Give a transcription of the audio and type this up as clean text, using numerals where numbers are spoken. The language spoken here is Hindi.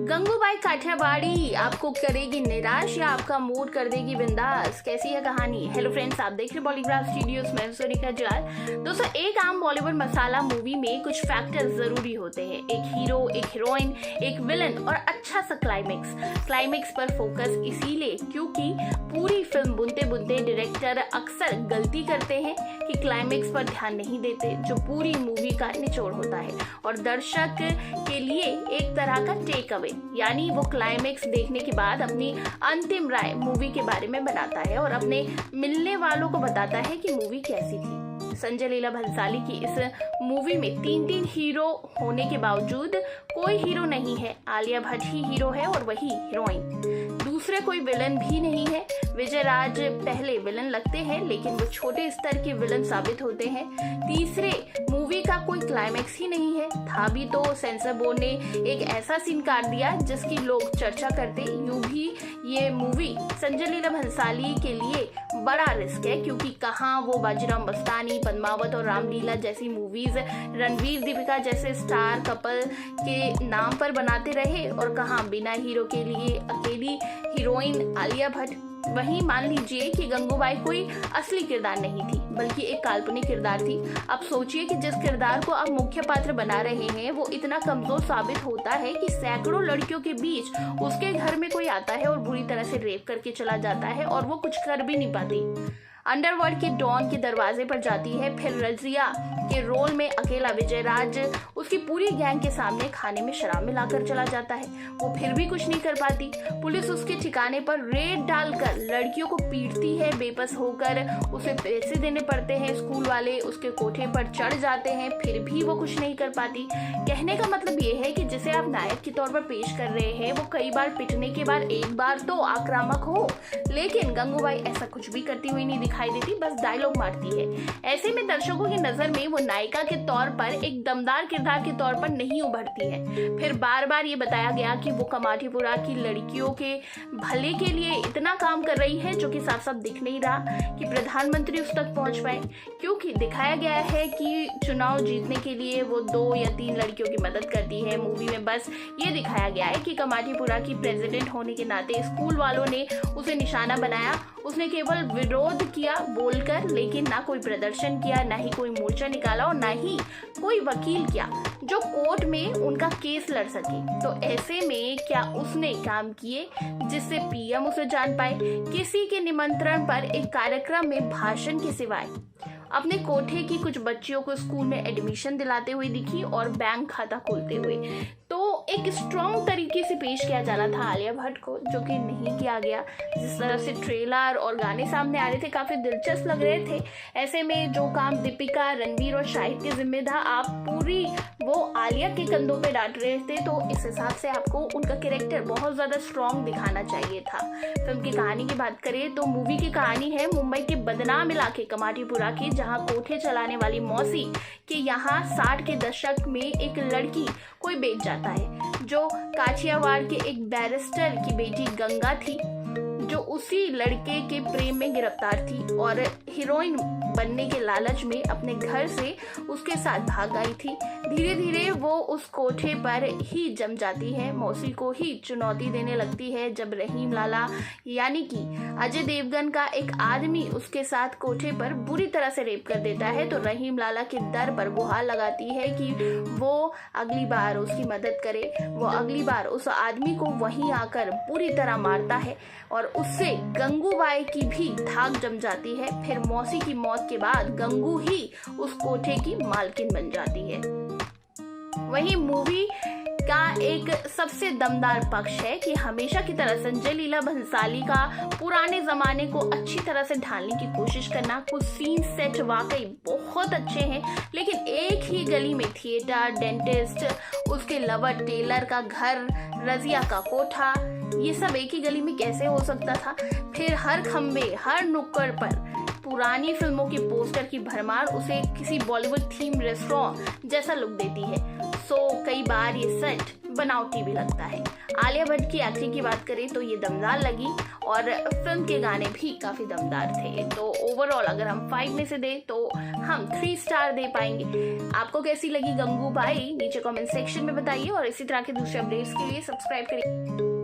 गंगूबाई काठियावाड़ी आपको करेगी निराश या आपका मूड कर देगी बिंदास, कैसी है कहानी। हेलो फ्रेंड्स, आप देख रहे बॉलीग्राफ स्टूडियोज में सोनिका जलाल। दोस्तों, एक आम बॉलीवुड मसाला मूवी में कुछ फैक्टर्स जरूरी होते हैं, एक हीरो, एक हीरोइन, एक विलन और अच्छा सा क्लाइमेक्स पर फोकस इसीलिए क्योंकि पूरी फिल्म बुनते बुनते डायरेक्टर अक्सर गलती करते हैं कि क्लाइमेक्स पर ध्यान नहीं देते, जो पूरी मूवी का निचोड़ होता है और दर्शक के लिए एक तरह का टेक अवे, यानी वो क्लाइमेक्स देखने के बाद अपनी अंतिम राय मूवी के बारे में बनाता है और अपने मिलने वालों को बताता है कि मूवी कैसी थी। संजय लीला भंसाली की इस मूवी में तीन हीरो होने के बावजूद कोई हीरो नहीं है, आलिया भट्ट ही हीरो है और वही हीरोइन, दूसरे कोई विलन भी नहीं है। विजय राज पहले विलन लगते हैं लेकिन वो छोटे स्तर के विलन साबित होते हैं। तीसरे, मूवी का कोई क्लाइमेक्स ही नहीं है, था भी तो सेंसर बोर्ड ने एक ऐसा सीन काट दिया जिसकी लोग चर्चा करते। यूं भी ये मूवी संजय लीला भंसाली के लिए बड़ा रिस्क है क्योंकि कहाँ वो बाजीराव मस्तानी, पद्मावत और रामलीला जैसी मूवीज रणवीर दीपिका जैसे स्टार कपल के नाम पर बनाते रहे और कहाँ बिना हीरो के लिए अकेली हीरोइन आलिया भट्ट। वहीं मान लीजिए कि गंगूबाई कोई असली किरदार नहीं थी बल्कि एक काल्पनिक किरदार थी। अब सोचिए कि जिस किरदार को आप मुख्य पात्र बना रहे हैं वो इतना कमजोर साबित होता है कि सैकड़ों लड़कियों के बीच उसके घर में कोई आता है और बुरी तरह से रेप करके चला जाता है और वो कुछ कर भी नहीं पाती। अंडरवर्ल्ड के डॉन के दरवाजे पर जाती है, फिर रजिया के रोल में अकेला विजय राज उसकी पूरी गैंग के सामने खाने में शराब मिलाकर चला जाता है, वो फिर भी कुछ नहीं कर पाती। पुलिस उसके ठिकाने पर रेड डालकर लड़कियों को पीटती है, बेबस होकर उसे पैसे देने पड़ते हैं, स्कूल वाले उसके कोठे पर चढ़ जाते हैं, फिर भी वो कुछ नहीं कर पाती। कहने का मतलब ये है कि जिसे आप नायक के तौर पर पेश कर रहे हैं वो कई बार पिटने के बाद एक बार तो आक्रामक हो, लेकिन गंगूबाई ऐसा कुछ भी करती हुई नहीं दिखाई देती, बस डायलॉग मारती है। ऐसे में दर्शकों की नजर में वो नायिका के तौर पर एक दमदार किरदार के तौर पर नहीं उभरती है। फिर बार बार ये बताया गया कि वो कमाटीपुरा की लड़कियों के भले के लिए इतना काम कर रही है जो कि साफ साफ दिख नहीं रहा कि प्रधानमंत्री उस तक पहुंच पाए, क्योंकि दिखाया गया है कि चुनाव जीतने के लिए वो 2 या 3 लड़कियों की मदद करती है। मूवी में बस ये दिखाया गया है कि कमाटीपुरा की प्रेसिडेंट होने के नाते स्कूल वालों ने उसे निशाना बनाया, उसने केवल विरोध किया बोलकर, लेकिन ना कोई प्रदर्शन किया, ना ही कोई मोर्चा निकाला और ना ही कोई वकील किया जो कोर्ट में उनका केस लड़ सके। तो ऐसे में क्या उसने काम किए जिससे पीएम उसे जान पाए? किसी के निमंत्रण पर एक कार्यक्रम में भाषण के सिवाय अपने कोठे की कुछ बच्चियों को स्कूल में एडमिशन दिलाते हुए दिखी और बैंक खाता खोलते हुए। तो एक स्ट्रॉन्ग तरीके से पेश किया जाना था आलिया भट्ट को, जो कि नहीं किया गया। जिस तरह से ट्रेलर और गाने सामने आ रहे थे काफी दिलचस्प लग रहे थे, ऐसे में जो काम दीपिका, रणवीर और शाहिद के जिम्मे था आप पूरी वो आलिया के कंधों पे डांट रहे थे। तो इस हिसाब से आपको उनका कैरेक्टर बहुत ज्यादा स्ट्रॉन्ग दिखाना चाहिए था। फिल्म की कहानी की बात करें तो मूवी की कहानी है मुंबई के बदनाम इलाके कमाटीपुरा की, जहाँ कोठे चलाने वाली मौसी के यहाँ 60 के दशक में एक लड़की कोई बेच जाता है जो काठियावाड़ के एक बैरिस्टर की बेटी गंगा थी, जो उसी लड़के के प्रेम में गिरफ्तार थी और हीरोइन बनने के लालच में अपने घर से उसके साथ भाग आई थी। धीरे धीरे वो उस कोठे पर ही जम जाती है, मौसी को ही चुनौती देने लगती है। जब रहीम लाला यानी कि अजय देवगन का एक आदमी उसके साथ कोठे पर बुरी तरह से रेप कर देता है तो रहीम लाला के दर पर गुहार लगाती है कि वो अगली बार उसकी मदद करे। वो अगली बार उस आदमी को वहीं आकर बुरी तरह मारता है और उससे गंगूबाई की भी धाक जम जाती है। फिर मौसी की मौत के बाद गंगू ही उस कोठे की मालकिन बन जाती है। वहीं मूवी का एक सबसे दमदार पक्ष है कि हमेशा की तरह संजय लीला भंसाली का पुराने जमाने को अच्छी तरह से ढालने की कोशिश करना। कुछ सीन सेट वाकई बहुत अच्छे हैं, लेकिन एक ही गली में थिएटर, डेंटिस्ट, उसके लवर टेलर का घर, रजिया का कोठा, ये सब एक ही गली में कैसे हो सकता था? फिर हर खंबे, हर नुक्कड़ पर पुरानी फिल्मों की पोस्टर की भरमार उसे किसी बॉलीवुड थीम रेस्टोरेंट जैसा लुक देती है। सो कई बार ये सेट बनावटी भी लगता है। आलिया भट्ट की एक्टिंग की बात करें तो ये दमदार लगी और फिल्म के गाने भी काफ़ी दमदार थे। तो ओवरऑल अगर हम 5 में से दें तो हम 3 स्टार दे पाएंगे। आपको कैसी लगी गंगूबाई नीचे कमेंट सेक्शन में बताइए और इसी तरह के दूसरे अपडेट्स के लिए सब्सक्राइब करिए।